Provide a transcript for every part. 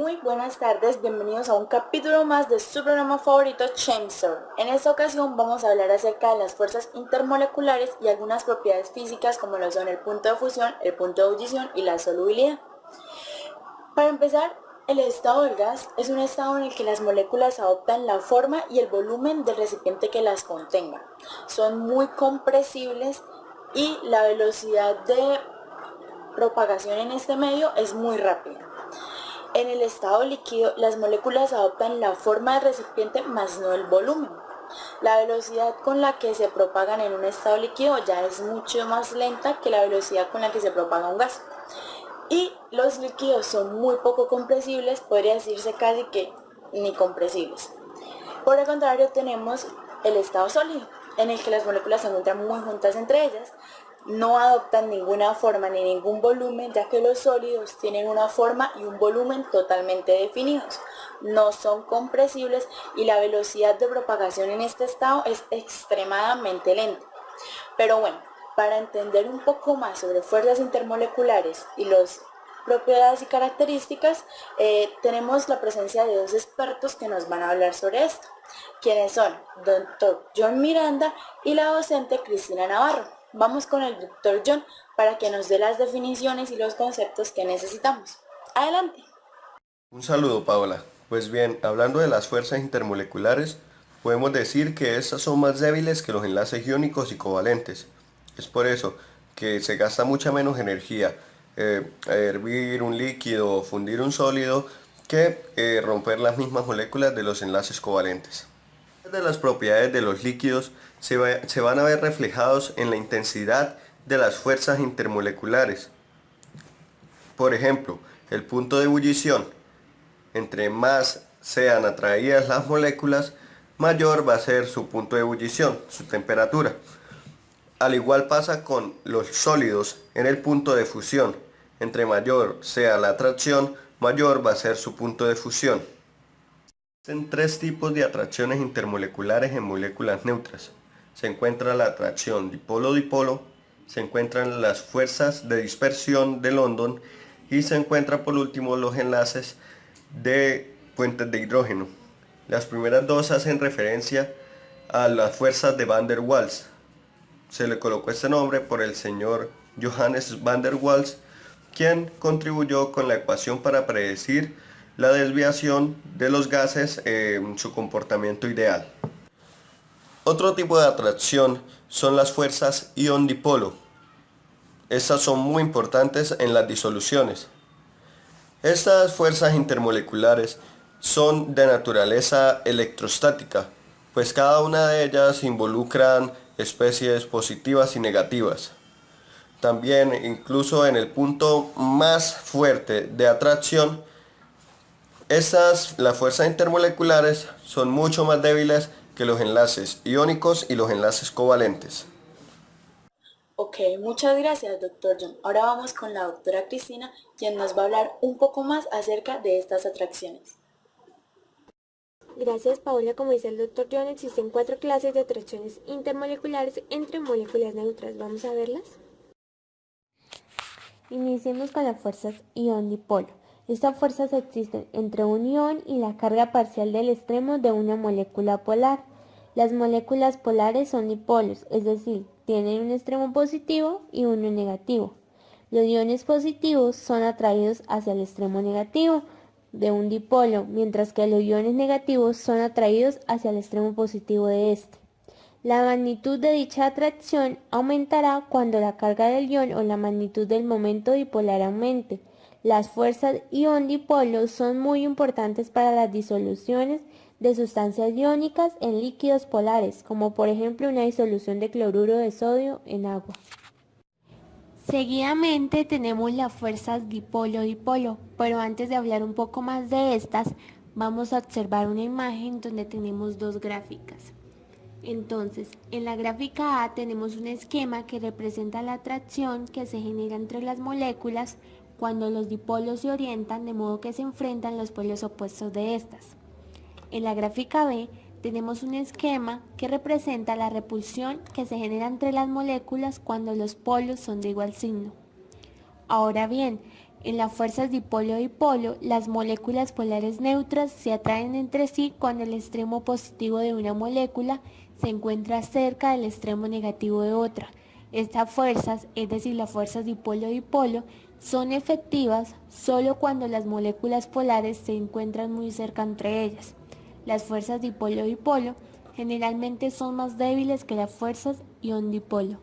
Muy buenas tardes, bienvenidos a un capítulo más de su programa favorito Chainsaw. En esta ocasión vamos a hablar acerca de las fuerzas intermoleculares y algunas propiedades físicas como lo son el punto de fusión, el punto de ebullición y la solubilidad. Para empezar, el estado del gas es un estado en el que las moléculas adoptan la forma y el volumen del recipiente que las contenga. Son muy compresibles y la velocidad de propagación en este medio es muy rápida. En el estado líquido, las moléculas adoptan la forma del recipiente más no el volumen. La velocidad con la que se propagan en un estado líquido ya es mucho más lenta que la velocidad con la que se propaga un gas. Y los líquidos son muy poco compresibles, podría decirse casi que ni compresibles. Por el contrario, tenemos el estado sólido, en el que las moléculas se encuentran muy juntas entre ellas, no adoptan ninguna forma ni ningún volumen, ya que los sólidos tienen una forma y un volumen totalmente definidos, no son compresibles y la velocidad de propagación en este estado es extremadamente lenta. Pero bueno, para entender un poco más sobre fuerzas intermoleculares y las propiedades y características, tenemos la presencia de dos expertos que nos van a hablar sobre esto, quienes son Dr. John Miranda y la docente Cristina Navarro. Vamos con el Dr. John para que nos dé las definiciones y los conceptos que necesitamos. Adelante. Un saludo, Paola. Pues bien, hablando de las fuerzas intermoleculares, podemos decir que estas son más débiles que los enlaces iónicos y covalentes. Es por eso que se gasta mucha menos energía hervir un líquido o fundir un sólido que romper las mismas moléculas de los enlaces covalentes. De las propiedades de los líquidos se van a ver reflejados en la intensidad de las fuerzas intermoleculares. Por ejemplo, el punto de ebullición. Entre más sean atraídas las moléculas, mayor va a ser su punto de ebullición, su temperatura. Al igual pasa con los sólidos en el punto de fusión. Entre mayor sea la atracción, mayor va a ser su punto de fusión. Existen tres tipos de atracciones intermoleculares en moléculas neutras. Se encuentra la atracción dipolo-dipolo, se encuentran las fuerzas de dispersión de London y se encuentran por último los enlaces de puentes de hidrógeno. Las primeras dos hacen referencia a las fuerzas de Van der Waals. Se le colocó este nombre por el señor Johannes van der Waals, quien contribuyó con la ecuación para predecir la desviación de los gases en su comportamiento ideal. Otro tipo de atracción son las fuerzas ion-dipolo. Estas son muy importantes en las disoluciones. Estas fuerzas intermoleculares son de naturaleza electrostática, pues cada una de ellas involucran especies positivas y negativas. También, incluso en el punto más fuerte de atracción, las fuerzas intermoleculares son mucho más débiles que los enlaces iónicos y los enlaces covalentes. Ok, muchas gracias, Dr. John. Ahora vamos con la doctora Cristina, quien nos va a hablar un poco más acerca de estas atracciones. Gracias, Paola. Como dice el Dr. John, existen 4 clases de atracciones intermoleculares entre moléculas neutras. ¿Vamos a verlas? Iniciemos con las fuerzas ion-dipolo. Estas fuerzas existen entre un ion y la carga parcial del extremo de una molécula polar. Las moléculas polares son dipolos, es decir, tienen un extremo positivo y uno negativo. Los iones positivos son atraídos hacia el extremo negativo de un dipolo, mientras que los iones negativos son atraídos hacia el extremo positivo de este. La magnitud de dicha atracción aumentará cuando la carga del ion o la magnitud del momento dipolar aumente. Las fuerzas ion-dipolo son muy importantes para las disoluciones de sustancias iónicas en líquidos polares, como por ejemplo una disolución de cloruro de sodio en agua. Seguidamente tenemos las fuerzas dipolo-dipolo, pero antes de hablar un poco más de estas, vamos a observar una imagen donde tenemos dos gráficas. Entonces, en la gráfica A tenemos un esquema que representa la atracción que se genera entre las moléculas cuando los dipolos se orientan de modo que se enfrentan los polos opuestos de estas. En la gráfica B tenemos un esquema que representa la repulsión que se genera entre las moléculas cuando los polos son de igual signo. Ahora bien, En las fuerzas dipolo-dipolo, las moléculas polares neutras se atraen entre sí cuando el extremo positivo de una molécula se encuentra cerca del extremo negativo de otra. Estas fuerzas, es decir, las fuerzas dipolo-dipolo, son efectivas solo cuando las moléculas polares se encuentran muy cerca entre ellas. Las fuerzas dipolo-dipolo generalmente son más débiles que las fuerzas ion-dipolo.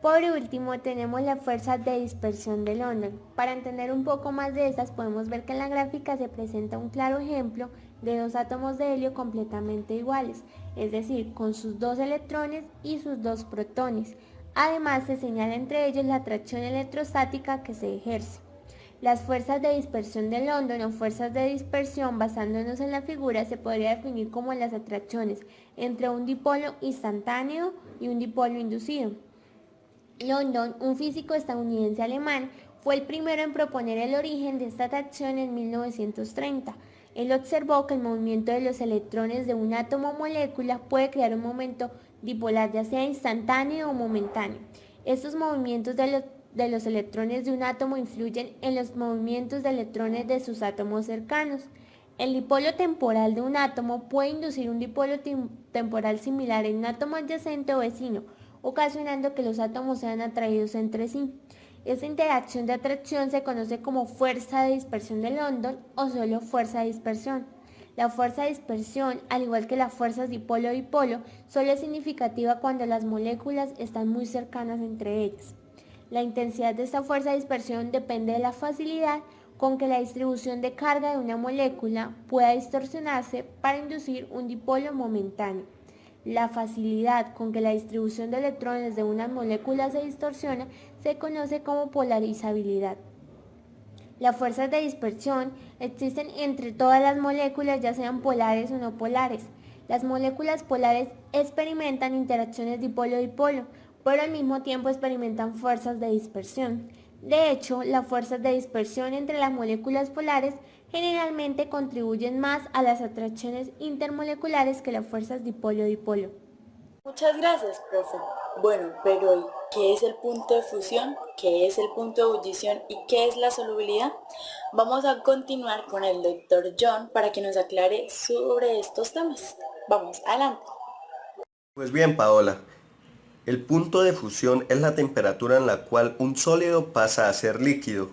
Por último, tenemos las fuerzas de dispersión de London. Para entender un poco más de estas, podemos ver que en la gráfica se presenta un claro ejemplo de dos átomos de helio completamente iguales, es decir, con sus dos electrones y sus dos protones. Además, se señala entre ellos la atracción electrostática que se ejerce. Las fuerzas de dispersión de London o fuerzas de dispersión, basándonos en la figura, se podría definir como las atracciones entre un dipolo instantáneo y un dipolo inducido. London, un físico estadounidense alemán, fue el primero en proponer el origen de esta atracción en 1930. Él observó que el movimiento de los electrones de un átomo o molécula puede crear un momento dipolar, ya sea instantáneo o momentáneo. Estos movimientos de los electrones de un átomo influyen en los movimientos de electrones de sus átomos cercanos. El dipolo temporal de un átomo puede inducir un dipolo temporal similar en un átomo adyacente o vecino, ocasionando que los átomos sean atraídos entre sí. Esta interacción de atracción se conoce como fuerza de dispersión de London o solo fuerza de dispersión. La fuerza de dispersión, al igual que las fuerzas dipolo-dipolo, solo es significativa cuando las moléculas están muy cercanas entre ellas. La intensidad de esta fuerza de dispersión depende de la facilidad con que la distribución de carga de una molécula pueda distorsionarse para inducir un dipolo momentáneo. La facilidad con que la distribución de electrones de una molécula se distorsiona se conoce como polarizabilidad. Las fuerzas de dispersión existen entre todas las moléculas, ya sean polares o no polares. Las moléculas polares experimentan interacciones dipolo-dipolo, pero al mismo tiempo experimentan fuerzas de dispersión. De hecho, las fuerzas de dispersión entre las moléculas polares generalmente contribuyen más a las atracciones intermoleculares que las fuerzas dipolo-dipolo. Muchas gracias, profe. Bueno, pero ¿y qué es el punto de fusión? ¿Qué es el punto de ebullición? ¿Y qué es la solubilidad? Vamos a continuar con el doctor John para que nos aclare sobre estos temas. Vamos, adelante. Pues bien, Paola, el punto de fusión es la temperatura en la cual un sólido pasa a ser líquido.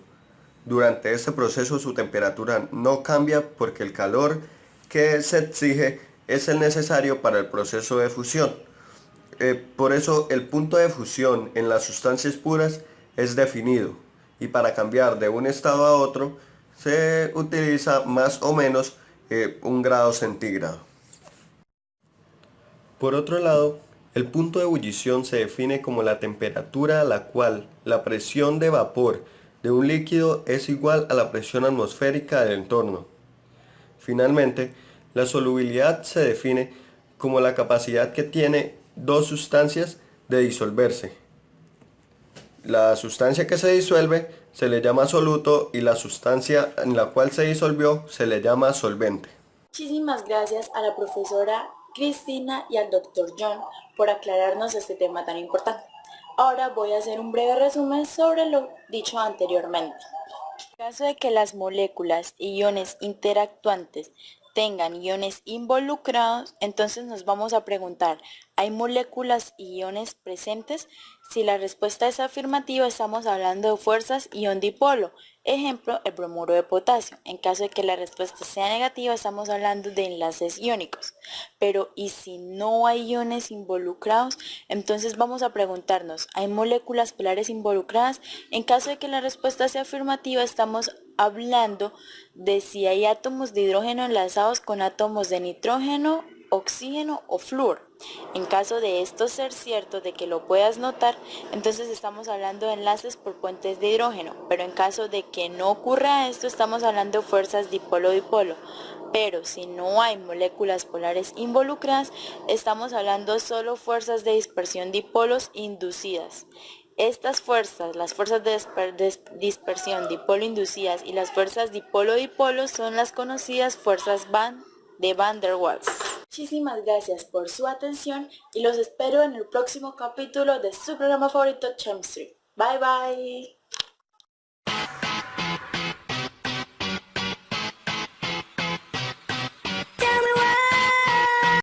Durante este proceso su temperatura no cambia porque el calor que se exige es el necesario para el proceso de fusión. Por eso el punto de fusión en las sustancias puras es definido y para cambiar de un estado a otro se utiliza más o menos 1 grado centígrado. Por otro lado, el punto de ebullición se define como la temperatura a la cual la presión de vapor de un líquido es igual a la presión atmosférica del entorno. Finalmente, la solubilidad se define como la capacidad que tiene dos sustancias de disolverse. La sustancia que se disuelve se le llama soluto y la sustancia en la cual se disolvió se le llama solvente. Muchísimas gracias a la profesora Cristina y al doctor John por aclararnos este tema tan importante. Ahora voy a hacer un breve resumen sobre lo dicho anteriormente. En caso de que las moléculas y iones interactuantes tengan iones involucrados, entonces nos vamos a preguntar, ¿hay moléculas y iones presentes? Si la respuesta es afirmativa, estamos hablando de fuerzas ion-dipolo. Ejemplo, el bromuro de potasio. En caso de que la respuesta sea negativa, estamos hablando de enlaces iónicos. Pero, ¿y si no hay iones involucrados? Entonces vamos a preguntarnos, ¿hay moléculas polares involucradas? En caso de que la respuesta sea afirmativa, estamos hablando de si hay átomos de hidrógeno enlazados con átomos de nitrógeno, oxígeno o flúor. En caso de esto ser cierto, de que lo puedas notar, entonces estamos hablando de enlaces por puentes de hidrógeno, pero en caso de que no ocurra esto, estamos hablando de fuerzas dipolo-dipolo. Pero si no hay moléculas polares involucradas, estamos hablando solo fuerzas de dispersión dipolos inducidas. Estas fuerzas, las fuerzas de dispersión dipolo inducidas y las fuerzas dipolo-dipolo son las conocidas fuerzas de Van der Waals. Muchísimas gracias por su atención y los espero en el próximo capítulo de su programa favorito, Chemistry. Bye bye.